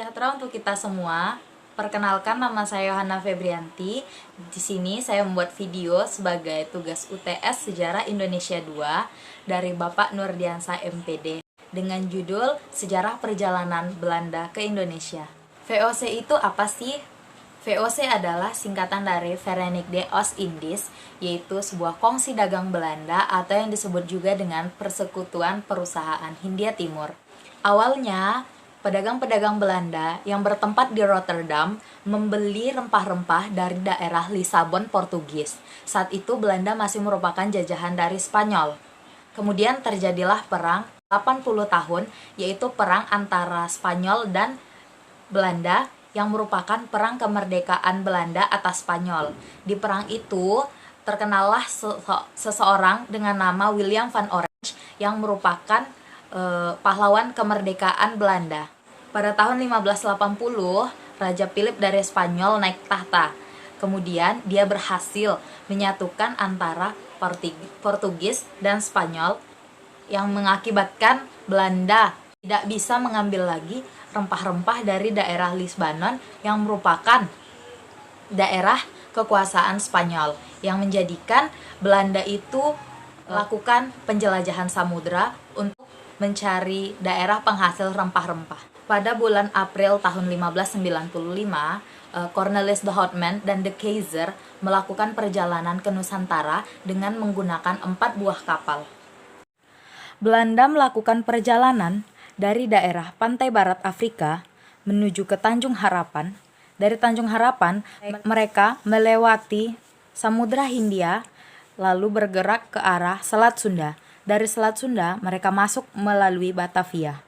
sejahtera untuk kita semua. Perkenalkan, nama saya Yohana Febrianti. Di sini saya membuat video sebagai tugas UTS Sejarah Indonesia 2 dari Bapak Nurdiansa MPD dengan judul Sejarah Perjalanan Belanda ke Indonesia. VOC itu apa sih? VOC adalah singkatan dari Verenigde Oost-Indies, yaitu sebuah kongsi dagang Belanda atau yang disebut juga dengan Persekutuan Perusahaan Hindia Timur. Awalnya, pedagang-pedagang Belanda yang bertempat di Rotterdam membeli rempah-rempah dari daerah Lisabon, Portugis. Saat itu Belanda masih merupakan jajahan dari Spanyol. Kemudian terjadilah perang 80 tahun, yaitu perang antara Spanyol dan Belanda yang merupakan perang kemerdekaan Belanda atas Spanyol. Di perang itu terkenallah seseorang dengan nama William van Orange yang merupakan pahlawan kemerdekaan Belanda. Pada tahun 1580, Raja Philip dari Spanyol naik tahta. Kemudian dia berhasil menyatukan antara Portugis dan Spanyol yang mengakibatkan Belanda tidak bisa mengambil lagi rempah-rempah dari daerah Lisbanon yang merupakan daerah kekuasaan Spanyol, yang menjadikan Belanda itu melakukan penjelajahan samudera untuk mencari daerah penghasil rempah-rempah. Pada bulan April tahun 1595, Cornelis de Houtman dan de Keyser melakukan perjalanan ke Nusantara dengan menggunakan 4 buah kapal. Belanda melakukan perjalanan dari daerah pantai barat Afrika menuju ke Tanjung Harapan. Dari Tanjung Harapan, mereka melewati Samudra Hindia lalu bergerak ke arah Selat Sunda. Dari Selat Sunda, mereka masuk melalui Batavia.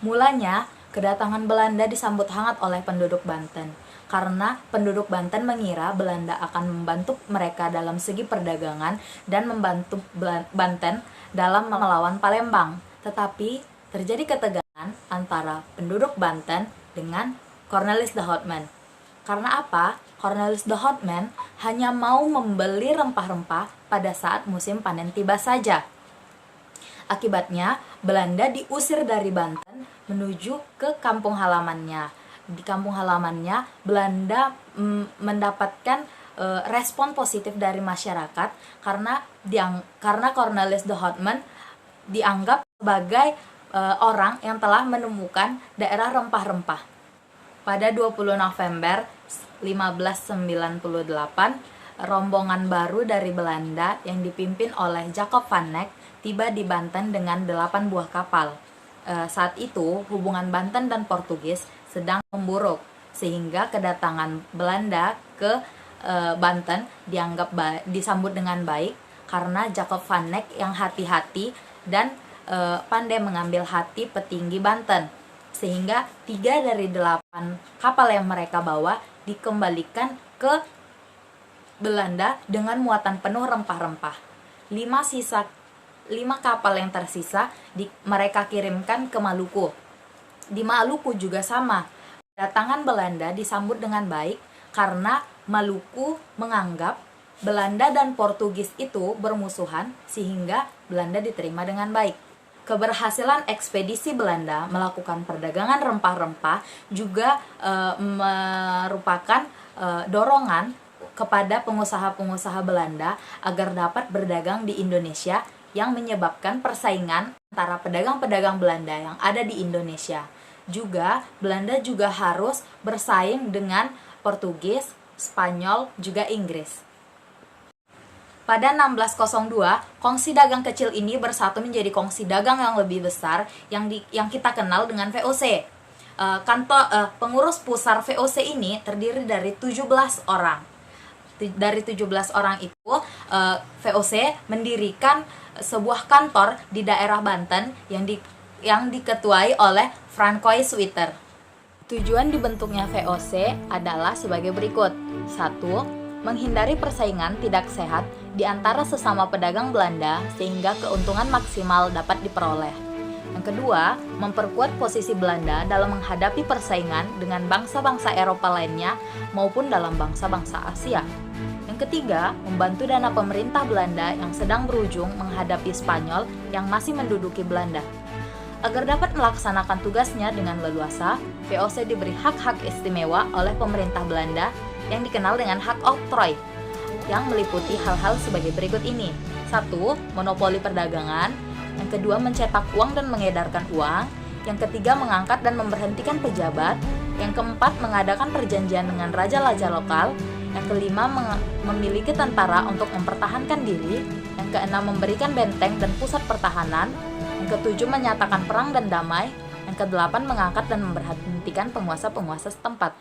Mulanya, kedatangan Belanda disambut hangat oleh penduduk Banten, karena penduduk Banten mengira Belanda akan membantu mereka dalam segi perdagangan dan membantu Banten dalam melawan Palembang. Tetapi, terjadi ketegangan antara penduduk Banten dengan Cornelis de Houtman. Karena apa? Cornelis de Houtman hanya mau membeli rempah-rempah pada saat musim panen tiba saja. Akibatnya, Belanda diusir dari Banten menuju ke kampung halamannya. Di kampung halamannya, Belanda mendapatkan respon positif dari masyarakat karena Cornelis de Houtman dianggap sebagai orang yang telah menemukan daerah rempah-rempah. Pada 20 November 1598, rombongan baru dari Belanda yang dipimpin oleh Jacob van Neck tiba di Banten dengan 8 buah kapal. Saat itu, hubungan Banten dan Portugis sedang memburuk, sehingga kedatangan Belanda ke Banten disambut dengan baik karena Jacob van Neck yang hati-hati dan pandai mengambil hati petinggi Banten, sehingga 3 dari 8 kapal yang mereka bawa dikembalikan ke Belanda dengan muatan penuh rempah-rempah. 5 kapal yang tersisa mereka kirimkan ke Maluku. Di Maluku juga sama. Kedatangan Belanda disambut dengan baik karena Maluku menganggap Belanda dan Portugis itu bermusuhan, sehingga Belanda diterima dengan baik. Keberhasilan ekspedisi Belanda melakukan perdagangan rempah-rempah juga merupakan dorongan kepada pengusaha-pengusaha Belanda agar dapat berdagang di Indonesia, yang menyebabkan persaingan antara pedagang-pedagang Belanda yang ada di Indonesia. Juga Belanda juga harus bersaing dengan Portugis, Spanyol, juga Inggris. Pada 1602, kongsi dagang kecil ini bersatu menjadi kongsi dagang yang lebih besar yang kita kenal dengan VOC. Pengurus pusar VOC ini terdiri dari 17 orang. Dari 17 orang itu, VOC mendirikan sebuah kantor di daerah Banten yang diketuai oleh Francois Suiter. Tujuan dibentuknya VOC adalah sebagai berikut. 1. Menghindari persaingan tidak sehat di antara sesama pedagang Belanda sehingga keuntungan maksimal dapat diperoleh. Yang kedua, memperkuat posisi Belanda dalam menghadapi persaingan dengan bangsa-bangsa Eropa lainnya maupun dalam bangsa-bangsa Asia. Yang ketiga, membantu dana pemerintah Belanda yang sedang berujung menghadapi Spanyol yang masih menduduki Belanda. Agar dapat melaksanakan tugasnya dengan leluasa, VOC diberi hak-hak istimewa oleh pemerintah Belanda yang dikenal dengan hak oktrooi, yang meliputi hal-hal sebagai berikut ini. 1. Monopoli perdagangan. Yang kedua, mencetak uang dan mengedarkan uang. Yang ketiga, mengangkat dan memberhentikan pejabat. Yang keempat, mengadakan perjanjian dengan raja-raja lokal. Yang kelima, memiliki tentara untuk mempertahankan diri. Yang keenam, memberikan benteng dan pusat pertahanan. Yang ketujuh, menyatakan perang dan damai. Yang kedelapan, mengangkat dan memberhentikan penguasa-penguasa setempat.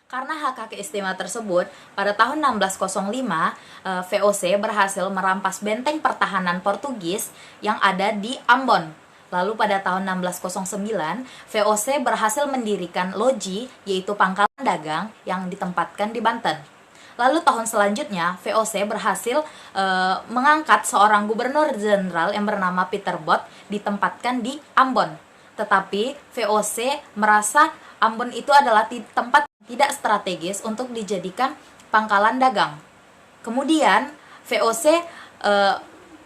Karena hak-hak istimewa tersebut, pada tahun 1605, VOC berhasil merampas benteng pertahanan Portugis yang ada di Ambon. Lalu pada tahun 1609, VOC berhasil mendirikan loji, yaitu pangkalan dagang yang ditempatkan di Banten. Lalu tahun selanjutnya, VOC berhasil mengangkat seorang gubernur jenderal yang bernama Peter Both ditempatkan di Ambon. Tetapi VOC merasa Ambon itu adalah tempat tidak strategis untuk dijadikan pangkalan dagang. Kemudian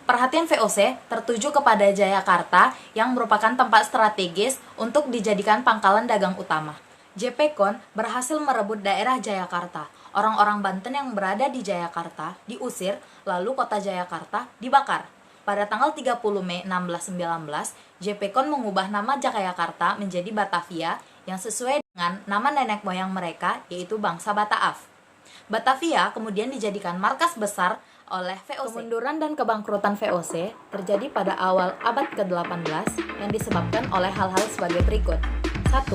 perhatian VOC tertuju kepada Jayakarta yang merupakan tempat strategis untuk dijadikan pangkalan dagang utama. JP Kon berhasil merebut daerah Jayakarta. Orang-orang Banten yang berada di Jayakarta diusir, lalu kota Jayakarta dibakar. Pada tanggal 30 Mei 1619, JP Kon mengubah nama Jayakarta menjadi Batavia yang sesuai dengan nama nenek moyang mereka, yaitu bangsa Bataaf. Batavia kemudian dijadikan markas besar oleh VOC. Kemunduran dan kebangkrutan VOC terjadi pada awal abad ke-18 yang disebabkan oleh hal-hal sebagai berikut. 1.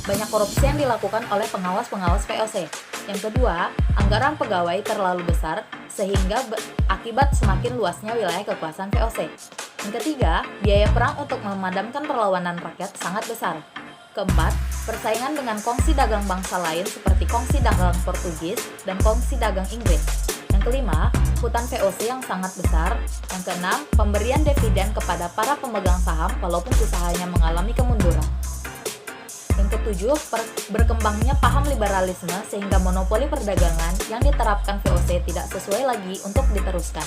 Banyak korupsi yang dilakukan oleh pengawas-pengawas VOC. Yang kedua, anggaran pegawai terlalu besar sehingga akibat semakin luasnya wilayah kekuasaan VOC. Yang ketiga, biaya perang untuk memadamkan perlawanan rakyat sangat besar. Keempat, persaingan dengan kongsi dagang bangsa lain seperti kongsi dagang Portugis dan kongsi dagang Inggris. Yang kelima, hutan VOC yang sangat besar. Yang keenam, pemberian dividen kepada para pemegang saham walaupun usahanya mengalami kemunduran. Yang ketujuh, berkembangnya paham liberalisme sehingga monopoli perdagangan yang diterapkan VOC tidak sesuai lagi untuk diteruskan.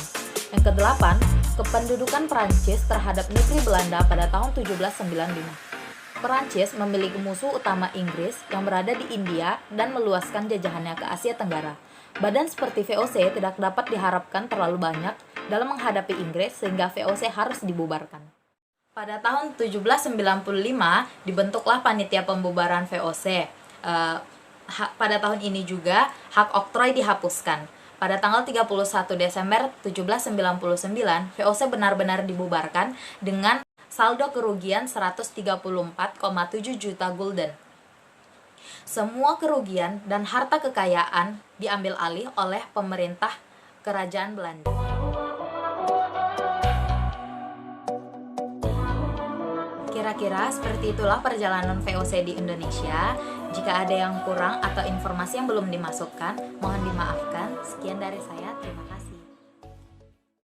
Yang kedelapan, kependudukan Perancis terhadap negeri Belanda pada tahun 1795. Perancis memiliki musuh utama Inggris yang berada di India dan meluaskan jajahannya ke Asia Tenggara. Badan seperti VOC tidak dapat diharapkan terlalu banyak dalam menghadapi Inggris sehingga VOC harus dibubarkan. Pada tahun 1795 dibentuklah panitia pembubaran VOC. Pada tahun ini juga hak oktrooi dihapuskan. Pada tanggal 31 Desember 1799, VOC benar-benar dibubarkan dengan saldo kerugian 134,7 juta gulden. Semua kerugian dan harta kekayaan diambil alih oleh pemerintah Kerajaan Belanda. Kira-kira seperti itulah perjalanan VOC di Indonesia. Jika ada yang kurang atau informasi yang belum dimasukkan, mohon dimaafkan. Sekian dari saya, terima kasih.